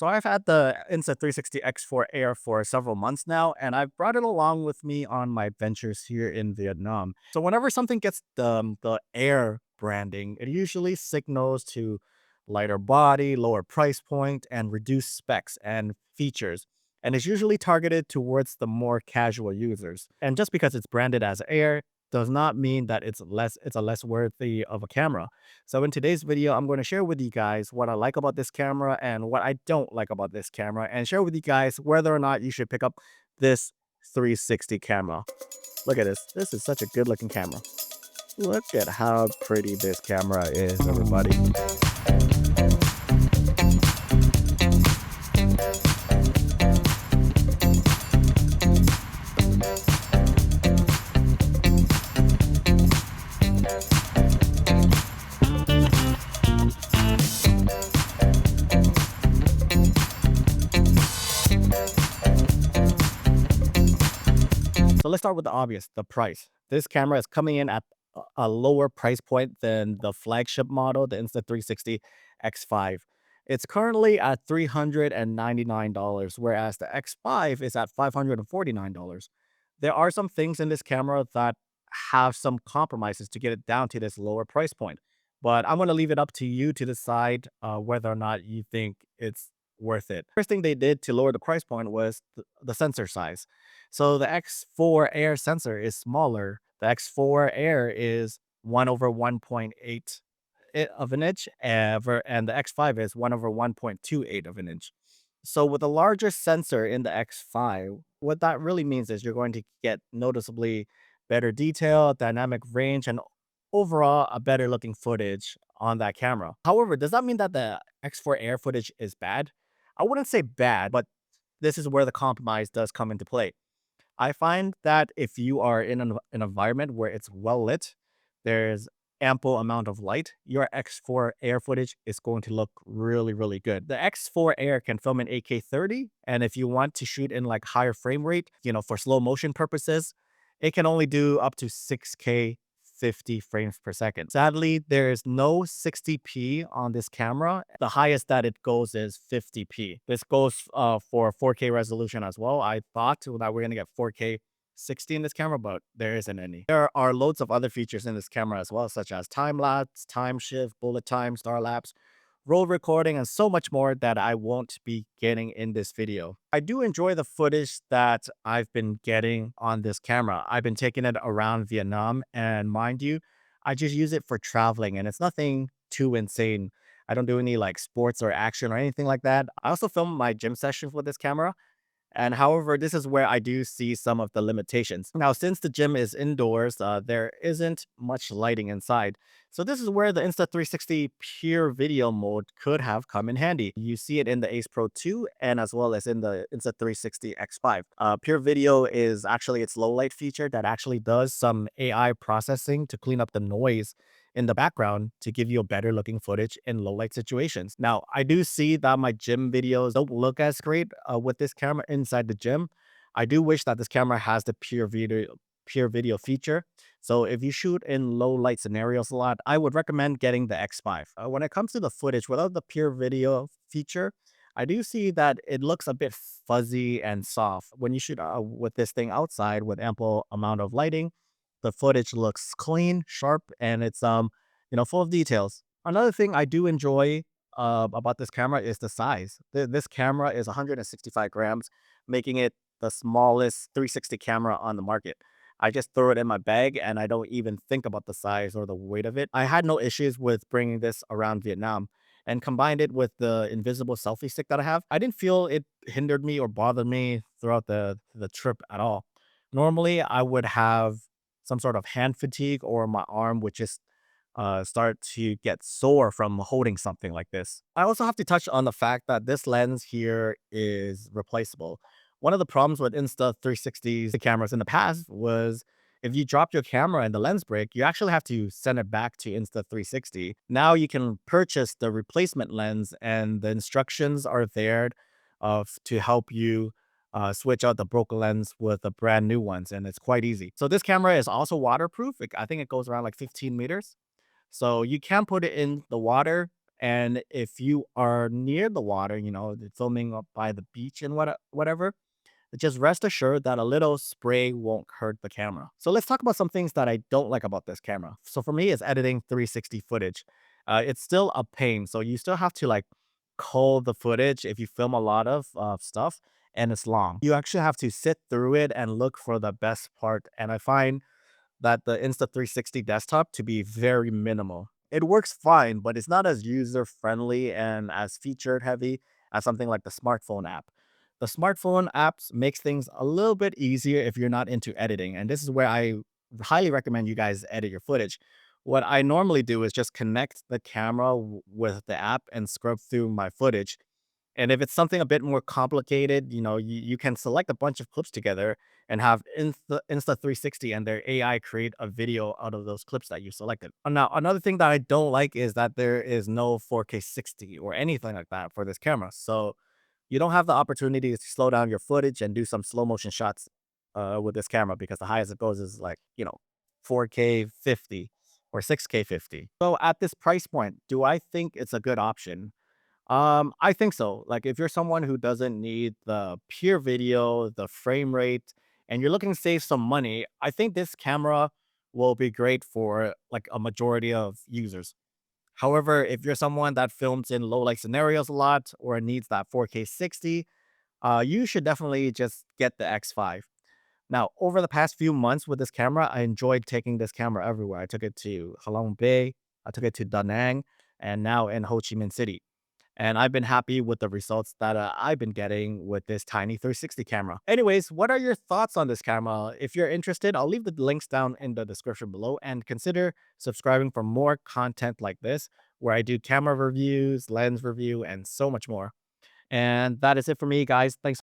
So I've had the Insta360 X4 Air for several months now, and I've brought it along with me on my adventures here in Vietnam. So whenever something gets the Air branding, it usually signals to lighter body, lower price point, and reduced specs and features. And it's usually targeted towards the more casual users. And just because it's branded as Air does not mean that it's a less worthy of a camera. So in today's video, I'm going to share with you guys what I like about this camera and what I don't like about this camera, and share with you guys whether or not you should pick up this 360 camera. Look at this. This is such a good looking camera. Look at how pretty this camera is, everybody. So let's start with the obvious, the price. This camera is coming in at a lower price point than the flagship model, the Insta360 X5. It's currently at $399, whereas the X5 is at $549. There are some things in this camera that have some compromises to get it down to this lower price point. But I'm going to leave it up to you to decide whether or not you think it's worth it. First thing they did to lower the price point was the sensor size. So the X4 Air sensor is smaller. The X4 Air is 1 over 1.8 of an inch, and the X5 is 1 over 1.28 of an inch. So with a larger sensor in the X5, what that really means is you're going to get noticeably better detail, dynamic range, and overall a better looking footage on that camera. However, does that mean that the X4 Air footage is bad? I wouldn't say bad, but this is where the compromise does come into play. I find that if you are in an environment where it's well lit, there's ample amount of light, your X4 Air footage is going to look really, really good. The X4 Air can film in 8K 30, and if you want to shoot in like higher frame rate, for slow motion purposes, it can only do up to 6K 50 frames per second. Sadly, there's no 60p on this camera. The highest that it goes is 50p. This goes for 4K resolution as well. I thought that we're gonna get 4K 60 in this camera, but there isn't any. There are loads of other features in this camera as well, such as time lapse, time shift, bullet time, star lapse, roll recording, and so much more that I won't be getting in this video. I do enjoy the footage that I've been getting on this camera. I've been taking it around Vietnam, and mind you, I just use it for traveling, and it's nothing too insane. I don't do any like sports or action or anything like that. I also film my gym sessions with this camera, and however, this is where I do see some of the limitations. Now, since the gym is indoors, there isn't much lighting inside. So this is where the Insta360 Pure Video mode could have come in handy. You see it in the Ace Pro 2 and as well as in the Insta360 X5. Pure Video is actually its low light feature that actually does some AI processing to clean up the noise in the background to give you a better looking footage in low light situations. Now, I do see that my gym videos don't look as great with this camera inside the gym. I do wish that this camera has the pure video feature. So if you shoot in low light scenarios a lot, I would recommend getting the X5. When it comes to the footage without the pure video feature, I do see that it looks a bit fuzzy and soft. When you shoot with this thing outside with ample amount of lighting, the footage looks clean, sharp, and it's full of details. Another thing I do enjoy about this camera is the size. This camera is 165 grams, making it the smallest 360 camera on the market. I just throw it in my bag and I don't even think about the size or the weight of it. I had no issues with bringing this around Vietnam, and combined it with the invisible selfie stick that I have. I didn't feel it hindered me or bothered me throughout the trip at all. Normally, I would have some sort of hand fatigue, or my arm would just start to get sore from holding something like this. I also have to touch on the fact that this lens here is replaceable. One of the problems with Insta360's cameras in the past was if you drop your camera and the lens break, you actually have to send it back to Insta360. Now you can purchase the replacement lens, and the instructions are there to help you switch out the broken lens with the brand new ones, and it's quite easy. So this camera is also waterproof. I think it goes around like 15 meters. So you can put it in the water And if you are near the water, filming up by the beach and whatever, just rest assured that a little spray won't hurt the camera. So let's talk about some things that I don't like about this camera. So for me, it's editing 360 footage. It's still a pain. So you still have to like cull the footage if you film a lot of stuff and it's long. You actually have to sit through it and look for the best part. And I find that the Insta360 desktop to be very minimal. It works fine, but it's not as user friendly and as featured heavy as something like the smartphone app. The smartphone apps makes things a little bit easier if you're not into editing. And this is where I highly recommend you guys edit your footage. What I normally do is just connect the camera with the app and scrub through my footage, and if it's something a bit more complicated, you can select a bunch of clips together and have Insta360 and their AI create a video out of those clips that you selected. Now, another thing that I don't like is that there is no 4K 60 or anything like that for this camera. So you don't have the opportunity to slow down your footage and do some slow motion shots with this camera, because the highest it goes is like, 4K 50 or 6K 50. So at this price point, do I think it's a good option? I think so. Like if you're someone who doesn't need the pure video, the frame rate, and you're looking to save some money, I think this camera will be great for like a majority of users. However, if you're someone that films in low light scenarios a lot or needs that 4K 60, you should definitely just get the X5. Now, over the past few months with this camera, I enjoyed taking this camera everywhere. I took it to Halong Bay, I took it to Da Nang, and now in Ho Chi Minh City. And I've been happy with the results that I've been getting with this tiny 360 camera. Anyways, what are your thoughts on this camera? If you're interested, I'll leave the links down in the description below, and consider subscribing for more content like this, where I do camera reviews, lens review, and so much more. And that is it for me, guys. Thanks.